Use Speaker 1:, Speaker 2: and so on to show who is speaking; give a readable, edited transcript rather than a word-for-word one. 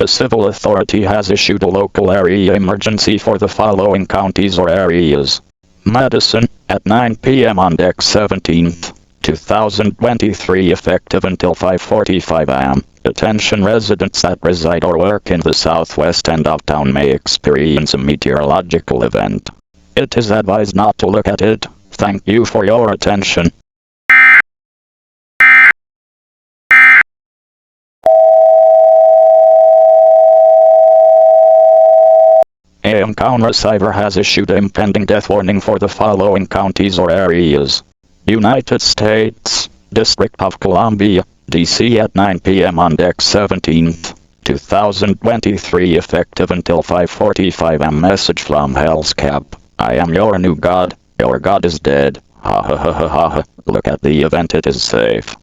Speaker 1: A civil authority has issued a local area emergency for the following counties or areas. Madison, at 9 p.m. on Dec 17th, 2023, effective until 5:45 a.m. Attention residents that reside or work in the southwest end of town may experience a meteorological event. It is advised not to look at it. Thank you for your attention. EAS MOCK receiver has issued an impending death warning for the following counties or areas. United States, District of Columbia, D.C. at 9 p.m. on Dec 17th, 2023, effective until 5:45 am. Message from Hell's Cap. I am your new god. Your god is dead. Ha ha ha ha ha. Look at the event, it is safe.